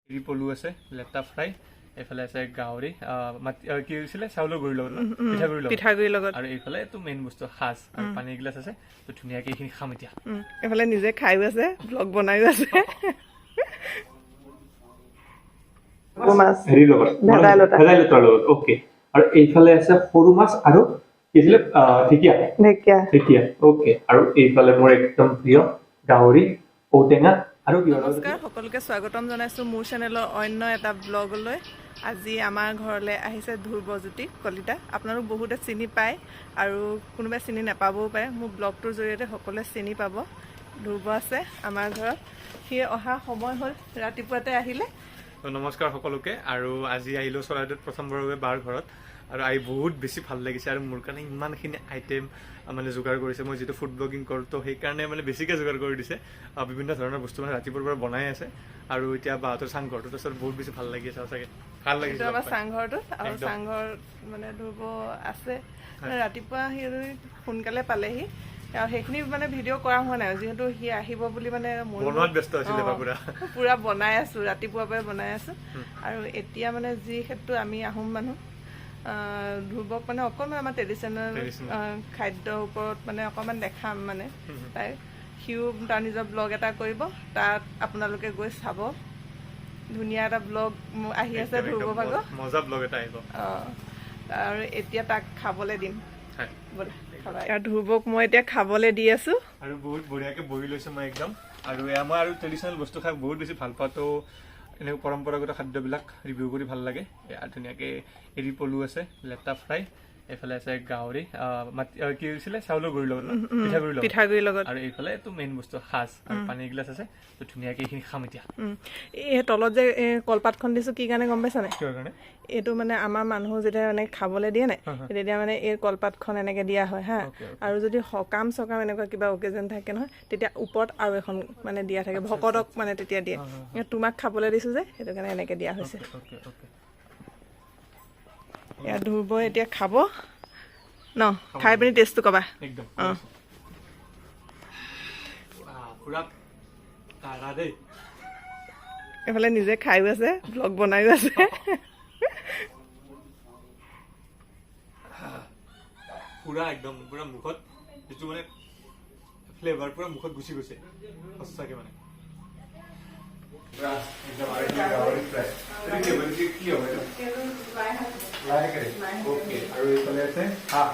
পলু আছে লেটা ফ্ৰাই এফালে আছে গাহৰি কি হৈছিলে চাউলৰ গুড়িৰ লগত পিঠাগুড়িৰ লগত আৰু এইফালে এইটো মেইন বস্তু সাজ আৰু পানী গিলাচ আছে তো ধুনীয়াকৈ এইখিনি খাম এতিয়া এফালে নিজে খাইও আছে ব্লগ বনাইও আছে হেৰি লগত ভেদাইলতাৰ লগত ওকে আৰু এইফালে আছে সৰু মাছ আৰু কি আছিলে ঢেকীয়া ওকে আৰু এইফালে মোৰ একদম প্ৰিয় গাহৰি ঔটেঙা আৰু কি নমস্কাৰ সকলোকে স্বাগতম জনাইছো মোৰ চেনেলৰ অন্য এটা ব্লগলৈ আজি আমাৰ ঘৰলৈ আহিছে ধ্ৰুৱজ্যোতি কলিতা আপোনালোক বহুতে চিনি পায় আৰু কোনোবাই চিনি নাপাবও পাৰে মোৰ ব্লগটোৰ জৰিয়তে সকলোৱে চিনি পাব ধ্ৰুৱ আছে আমাৰ ঘৰত সি অহা সময় হ'ল ৰাতিপুৱাতে আহিলে নমস্কাৰ সকলোকে আৰু আজি আহিলো চৰাইদেউত প্ৰথমবাৰৰ বাবে বাৰ ঘৰত আৰু আহি বহুত বেছি ভাল লাগিছে আৰু মোৰ কাৰণে ইমানখিনি আইটেম মানে যোগাৰ কৰিছে মই যেটো ফুড ব্লগিং কৰোঁ তো সেইকাৰণে মানে বেছিকৈ যোগাৰ কৰি দিছে বিভিন্ন ধৰণৰ বস্তু মানে ৰাতিপুৱাৰ পৰা বনাই আছে আৰু এতিয়া বাহঁতৰ চাংঘৰটোত আছে বহুত বেছি ভাল লাগি আছে সঁচাকৈ ভাল লাগিছে আমাৰ চাংঘৰটোত আৰু চাংঘৰ মানে ধ্ৰুৱ আছে ৰাতিপুৱা সি সোনকালে পালেহি আৰু সেইখিনি মানে ভিডিঅ' কৰা হোৱা নাই যিহেতু সি আহিব বুলি মানে বনোৱাত ব্যস্ত আছিলে পুৰা বনাই আছো ৰাতিপুৱাৰ পৰাই বনাই আছো আৰু এতিয়া মানে যিহেতু আমি আহোম মানুহ ধ্ৰুৱক মানে অকণমান আমাৰ ট্ৰেডিশ্যনেল খাদ্যৰ ওপৰত মানে অকণমান দেখাম মানে তাই সিও তাৰ নিজৰ ব্লগ এটা কৰিব তাত আপোনালোকে গৈ চাব ধুনীয়া এটা ব্লগ আহি আছে ধ্ৰুৱ ভাগৰ মজা ব্লগ এটা আহিব আৰু এতিয়া তাক খাবলৈ দিম ধ্ৰুৱক মই এতিয়া খাবলৈ দি আছো আৰু বহুত বঢ়িয়াকৈ বহি লৈছো মই একদম আৰু মই আৰু ট্ৰেডিশ্যনেল বস্তু খাই বহুত বেছি ভাল পাওঁ তো এনেকৈ পৰম্পৰাগত খাদ্যবিলাক ৰিভিউ কৰি ভাল লাগে ধুনীয়াকৈ এৰি পলু আছে লেটা ফ্ৰাই এফালে আছে গাহৰি কি হৈছিলে চাউলৰ গুড়িৰ লগত পিঠাগুড়িৰ লগত আৰু এইফালে এইটো মেইন বস্তু সাজ আৰু পানী গিলাচ আছে তো ধুনীয়াকৈ এইখিনি খাম এতিয়া এই তলত যে কলপাতখন দিছো কি কাৰণে গম পাইছা নাই কিহৰ কাৰণে এইটো মানে আমাৰ মানুহ যেতিয়া মানে খাবলৈ দিয়ে নাই তেতিয়া মানে এই কলপাতখন এনেকে দিয়া হয় হা আৰু যদি সকাম চকাম এনেকুৱা কিবা অকেজন থাকে নহয় তেতিয়া ওপৰত আৰু এখন মানে দিয়া থাকে ভকতক মানে তেতিয়া দিয়ে তোমাক খাবলৈ দিছো যে সেইটো কাৰণে এনেকে দিয়া হৈছে ধ্ৰুৱ এতিয়া খাব ন খাই পিনি টেষ্টটো কবা এফালে নিজে খাইও আছে ব্লগ বনাইও আছে পুৰা একদম পুৰা মুখত যিটো মানে ফ্লেভাৰ পুৰা মুখত গুচি গৈছে সঁচাকৈ মানে আৰু এইফালে আছে হাঁহ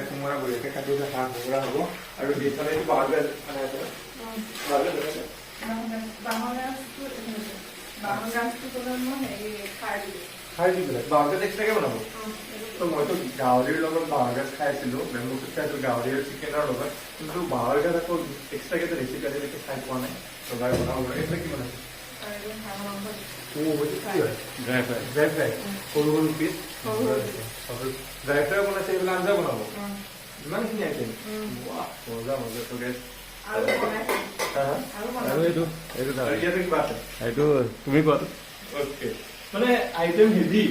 কোমোৰা বঢ়িয়াকৈ কাটি হাঁহ কোমোৰা হ'ব আৰু এইফালে খাই দি পেলাই বাঁহগাজ এক্সট্ৰাকৈ বনাব তো মইতো গাহৰিৰ লগত বাঁহগাজ খাইছিলোঁ বেম্বু চুট খাইছিলোঁ গাহৰি আৰু চিকেনৰ লগত কিন্তু বাঁহগাজ আকৌ এক্সট্ৰাকৈ ৰেচিপি আজিলৈকে খাই পোৱা নাই তো বাই বনাব পাৰে এইফালে কি বনাইছে ড্ৰাই ফ্ৰাই সৰু সৰু পিচ ড্ৰাই ফ্ৰাই বনাইছে এইবিলাক আঞ্জা বনাব ইমানখিনি আইটেম মজা মজা তো গেছ এইটো তুমি কোৱা অ'কে মানে আইটেম হেভি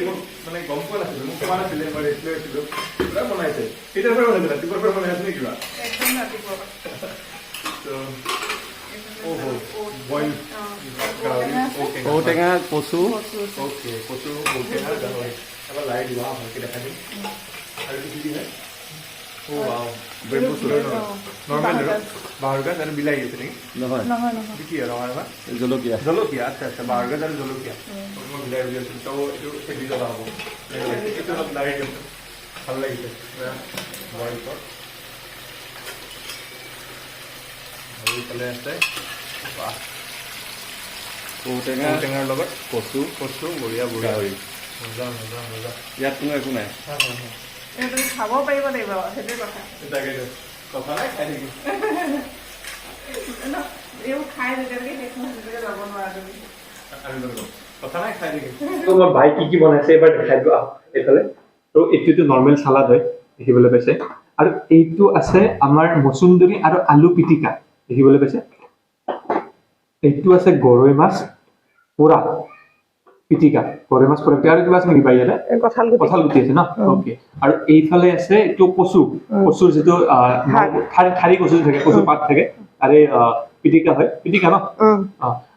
মোক মানে গম পোৱা নাছিলো মোক কোৱা নাছিলে মই ৰেষ্ট লৈ আছিলো পুৰা বনাইছে কেতিয়াৰ পৰা বনাইছে ৰাতিপুৱাৰ পৰা বনাই আছে নে কিবা ঔটেঙা কচু ঔটেঙা গাহৰি এবাৰ লাই দিবা ভালকৈ দেখা দিম আৰু কি কি হয় বাঁহগাজ আৰু বিলাহী আছে নেকি নহয় কি ৰঙা জলকীয়া আচ্ছা বাঁহগাজ আৰু জলকীয়া মই বিলাহী বুলি আছিলো তো এইটো খেলি জ্বলা হ'ব এইটো অলপ লাৰি দিম ভাল লাগিছে বইল আৰু এইফালে আছে ঔটেঙাৰ লগত কচু বঢ়িয়া গাহৰি মজা ইয়াত কোনো একো নাই খাব পাৰিব লাগিব সেইটো কথা নাই খাই থাকিম কথা নাই খাই থাকিম মই ভাই কি বনাইছে এবাৰ দেখাই দিওঁ এইফালে তো এইটোতো নৰ্মেল চালাড হয় দেখিবলৈ পাইছে আৰু এইটো আছে আমাৰ মচুন্দৰী আৰু আলু পিটিকা দেখিবলৈ পাইছে এইটো আছে গৰৈ মাছ পোৰা পিটিকা গৰৈ মাছ পোৰা আৰু কিবা আছে নেকি বাই ইয়াতে কঁঠাল গুটি আছে ন অ'কে আৰু এইফালে আছে এইটো কচুৰ যিটো ঠাৰি কচু থাকে কচু পাত থাকে তাৰে পিটিকা হয় পিটিকা ন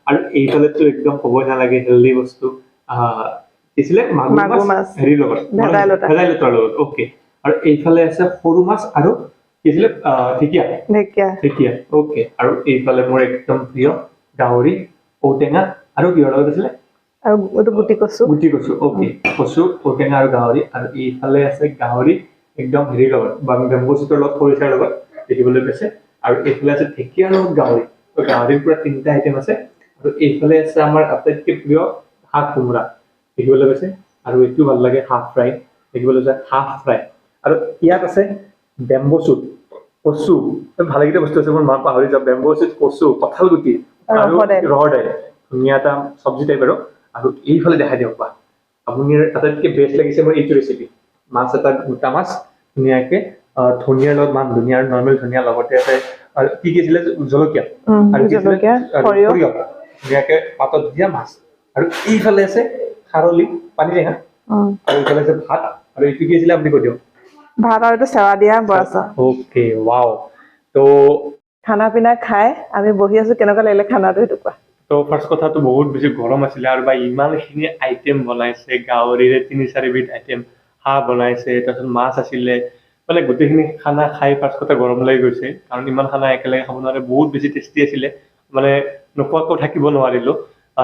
আৰু এইফালেতো একদম ক'বই নালাগে হেল্ডি বস্তু কিছিলে মাগুৰ মাগুৰ মাছ মাছ। হেৰিৰ লগত ভেদাইলতা। ভেদাইলতাৰ লগত ওকে আৰু এইফালে আছে সৰু মাছ আৰু কিছিলে ঢেকীয়া ঢেকীয়া ঢেকীয়া ওকে আৰু এইফালে মোৰ একদম প্ৰিয় গাহৰি ঔটেঙা আৰু কিহৰ লগত আছিলে আৰু এইটো গুটি কচু গুটি কচু ওকে কচু ঔটেঙা আৰু গাহৰি আৰু এইফালে আছে গাহৰি একদম হেৰিৰ লগত বা বেম্বু চুটৰ লগত খৰিচাৰ লগত দেখিবলৈ পাইছে আৰু এইফালে আছে ঢেকীয়াৰ লগত গাহৰি গাহৰিৰ পৰা 3টা আইটেম আছে আৰু এইফালে আছে আমাৰ আটাইতকৈ প্ৰিয় হাঁহ কোমোৰা দেখিবলৈ পাইছে আৰু এইটো ভাল লাগে হাফ ফ্ৰাই দেখিবলৈ পাইছে হাফ ফ্ৰাই আৰু ইয়াত আছে বেম্বু চুট কচু ভালেকেইটা বস্তু আছে মোৰ মা পাহৰি যাওঁ বেম্বু চুট কচু কঁঠাল গুটি আৰু ৰহৰ দাইল ধুনীয়া এটা চব্জি টাইপ আৰু এইফালে দেখাই দিয়ক বা আপুনি আটাইতকৈ বেষ্ট লাগিছে মোৰ এইটো ৰেচিপি মাছ এটা গোটা মাছ ধুনীয়াকে ধনিয়াৰ লগত মান ধনিয়া আৰু নৰ্মেল ধনিয়া লগতে আছে আৰু কি আছিলে জলকীয়া আৰু কি আছিলে সৰিয়হ ধুনীয়াকে পাতত দিয়া মাছ আৰু এইফালে আছে খাৰলি পানী টেঙা আৰু এইফালে আছে ভাত আৰু এইটো কি আছিলে আপুনি কৈ দিয়ক ভাত আৰু এইটো চেৱা দিয়া বৰা চাউল ওকে ৱাও তো খানা পিনা খাই আমি বহি আছো কেনেকুৱা লাগিলে খানাটো সেইটো কোৱা তো ফাৰ্ষ্ট কথাটো বহুত বেছি গৰম আছিলে আৰু বা ইমানখিনি আইটেম বনাইছে গাহৰিৰে 3-4 বিধ আইটেম হাঁহ বনাইছে তাৰপিছত মাছ আছিলে মানে গোটেইখিনি খানা খাই ফাৰ্ষ্ট কথা গৰম লাগি গৈছে কাৰণ ইমান খানা একেলগে খাব নোৱাৰে বহুত বেছি টেষ্টি আছিলে মানে নোখোৱাকৈ থাকিব নোৱাৰিলো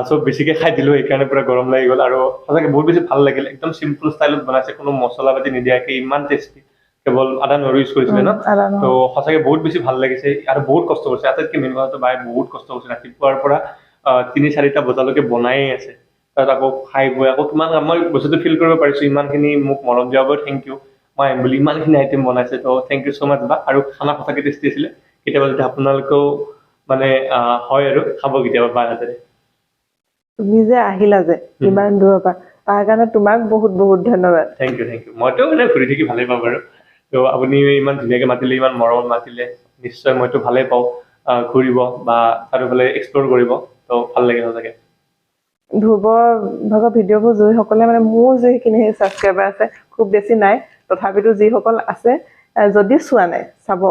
চব বেছিকে খাই দিলো সেইকাৰণে পুৰা গৰম লাগি গ'ল আৰু সঁচাকে বহুত বেছি ভাল লাগিল একদম চিম্পল ষ্টাইলত বনাইছে কোনো মছলা পাতি নিদিয়াকে ইমান টেষ্টি কেৱল আদা নহৰু ইউজ কৰিছিলে ন তো সঁচাকে বহুত বেছি ভাল লাগিছে আৰু বহুত কষ্ট কৰিছে আটাইতকৈ মেইন কথাটো বাই বহুত কষ্ট কৰিছে ৰাতিপুৱাৰ পৰা 3-4টা বজালৈকে বনায়ে আছে তাত আকৌ খাই গৈ আকৌ কিমান মই বস্তুটো ফিল কৰিব পাৰিছো ইমানখিনি মোক মৰম দিয়াৰ বাবে থেংক ইউ মই আহিম বুলি ইমানখিনি আইটেম বনাইছে তো থেংক ইউ ছ' মাছ বা আৰু খানা সঁচাকৈ টেষ্টি আছিলে কেতিয়াবা যদি আপোনালোকেও মানে হয় আৰু খাব কেতিয়াবা বাৰ হাতেৰে তুমি যে আহিলা যে ইমান দূৰৰ পৰা তাৰ কাৰণে তোমাক বহুত বহুত ধন্যবাদ থেংক ইউ মইতো মানে ঘূৰি থাকি ভালেই পাওঁ বাৰু তো আপুনি ইমান ধুনীয়াকৈ মাতিলে ইমান মৰমত মাতিলে নিশ্চয় মইতো ভালেই পাওঁ ঘূৰিব বা চাৰিওফালে এক্সপ্ল'ৰ কৰিব তো ভাল লাগে সঁচাকৈ ধ্ৰুৱৰ ভাগৰ ভিডিঅ'বোৰ যিসকলে মানে মোৰ যিখিনি ছাবস্ক্ৰাইবাৰ আছে খুব বেছি নাই তথাপিতো যিসকল আছে যদি চোৱা নাই চাব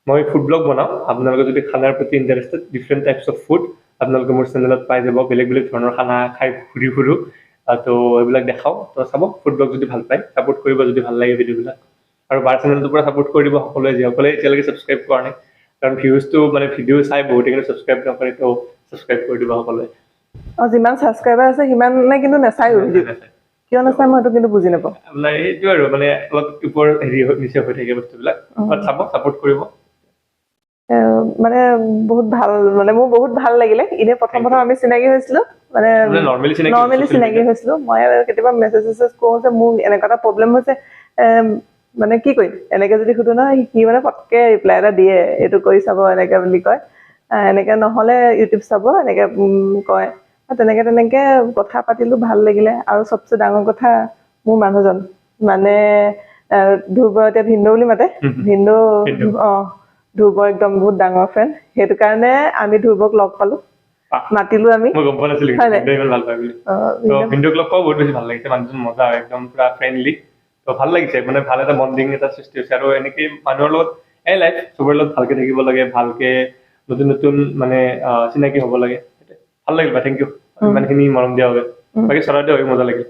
মই ফুড ব্লগ বনাওঁ আপোনালোকে যদি খানাৰ প্ৰতি interested different types of food আপোনালোকে মোৰ চেনেলত পাই যাব বেলেগ বেলেগ ধৰণৰ খানা খাই ঘূৰি ফুৰো তো এইবিলাক দেখাওঁ তো চাব ফুড ব্লগ যদি ভাল পায় ছাপোৰ্ট কৰিব যদি ভাল লাগে ভিডিঅ'বিলাক আৰু বাৰ চেনেলটোৰ পৰা ছাপোৰ্ট কৰি দিব সকলোৱে যিসকলে এতিয়ালৈকে ছাবস্ক্ৰাইব কৰা নাই কাৰণ ভিউজটো মানে ভিডিঅ' চাই বহুতে কিন্তু ছাবস্ক্ৰাইব নকৰে তো ছাবস্ক্ৰাইব কৰি দিব সকলোৱে যিমান ছাবস্ক্ৰাইবাৰ আছে সিমানে কিন্তু নাচায়ো কিয় নাচায় মই এইটো কিন্তু বুজি নাপাওঁ আপোনাৰ এইটো আৰু মানে অলপ ওপৰ হেৰি নিচে হৈ থাকে বস্তুবিলাক চাব ছাপোৰ্ট কৰিব মানে বহুত ভাল মানে মোৰ বহুত ভাল লাগিলে এনে প্ৰথম আমি চিনাকি হৈছিলো মানে নৰ্মেলি চিনাকি হৈছিলো মই কেতিয়াবা মেছেজ কৰো যে মোৰ এনেকুৱা এটা প্ৰব্লেম হৈছে মানে কি কৰিম এনেকে যদি সুধো নহয় সি মানে পটকে ৰিপ্লাই এটা দিয়ে এইটো কৰি চাব এনেকে বুলি কয় এনেকে নহলে ইউটিউব চাব এনেকে কয় তেনেকে কথা পাতিলো ভাল লাগিলে আৰু সবচে ডাঙৰ কথা মোৰ মানুহজন মানে ধ্ৰুৱ এতিয়া ভিন্দু বুলি মাতে ভিন্দু ধ্ৰুৱৰ একদম বহুত ডাঙৰ ফ্ৰেণ্ড সেইটো কাৰণে আমি ধ্ৰুৱক লগ পালো মাতিলো আমি মই গম পোৱা নাছিলো ইমান ভাল পাই বুলি তো ভিন্দুক লগ পাওঁ বহুত বেছি ভাল লাগিছে মানুহজন মজা একদম পুৰা ফ্ৰেণ্ডলি তো ভাল লাগিছে মানে ভাল এটা বণ্ডিং এটা সৃষ্টি হৈছে আৰু এনেকে মানুহৰ লগত লাইফ চবৰে লগত ভালকে থাকিব লাগে ভালকে নতুন নতুন মানে চিনাকি হ'ব লাগে ভাল লাগিল থেংক ইউ ইমানখিনি মৰম দিয়া বাবে বাকী চৰাইদেউ হৈ মজা লাগিল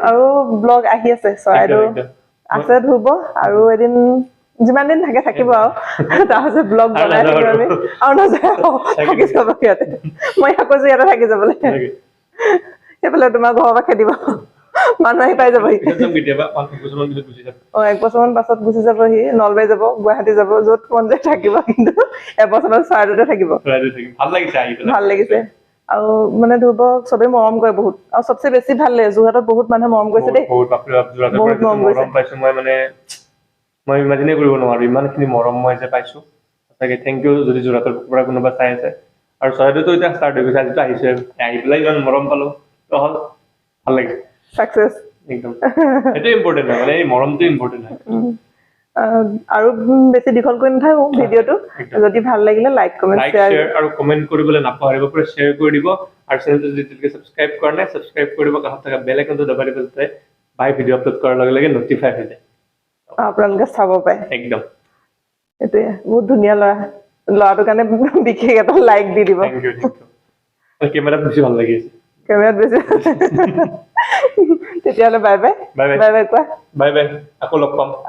আৰু ব্লগ আহি আছে চৰাইদেউ আছে ধ্ৰুৱ আৰু এদিন যিমান দিন থাকে থাকিব আৰু তাৰপিছত ব্লগ বনাই থাকিব আমি আৰু নাযায় থাকি যাব ইয়াতে মই আকৌ যে ইয়াতে থাকি যাবলৈ সেইফালে তোমাৰ ঘৰৰ পৰা খেদিব মানুহ আহি পাই যাবহি 1 বছৰমান পাছত গুচি যাবহি নলবাৰী যাব গুৱাহাটী যাব য'ত মন যায় থাকিব কিন্তু এবছৰমান চৰাইদেউতে থাকিব ভাল লাগিছে আৰু মানে ধ্ৰুৱক চবেই মৰম কৰে বহুত আৰু সবচে বেছি ভাল লাগে যোৰহাটত বহুত মানুহে মৰম কৰিছে দেই বহুত মৰম কৰিছে মই ইমাজিনে কৰিব নোৱাৰো ইমানখিনি মৰম মই যে পাইছো সঁচাকে থেংক ইউ যদি যোৰহাটৰ পৰা কোনোবা চাই আছে আৰু চৰাইদেউতো এতিয়া ষ্টাৰ্ট হৈ গৈছে আজিতো আহিছে আহি পেলাই ইমান মৰম পালো হ'ল ভাল লাগিছে সাকসেস একদম এটা ইম্পৰ্টেন্ট হয় মানে এই মৰমটো ইম্পৰ্টেন্ট হয় আৰু বেছি দীঘল কৰি নাথাকো ভিডিঅ'টো যদি ভাল লাগিলে লাইক কমেন্ট শ্বেয়াৰ আৰু কমেন্ট কৰিবলৈ নাপাহৰিব পুৰা শ্বেয়াৰ কৰি দিব আৰু চেনেলটো যদি সাবস্ক্ৰাইব কৰা নাই সাবস্ক্ৰাইব কৰিব কাষত থকা বেল আইকনটো দবাই দিব যাতে বাই ভিডিঅ' আপলোড কৰাৰ লগে লগে নটিফাই হৈ যায় আপোনালোকে চাব পাৰে একদম এটোৱে বহুত ধুনীয়া ল'ৰা ল'ৰাটোৰ কাৰণে বিশেষ এটা লাইক দি দিব থেংক ইউ কেমেৰাত বেছি ভাল লাগি আছে কেমেৰাত বেছি তেতিয়াহ'লে bye bye bye bye bye bye কোৱা বাই বাই আকৌ লগ পাম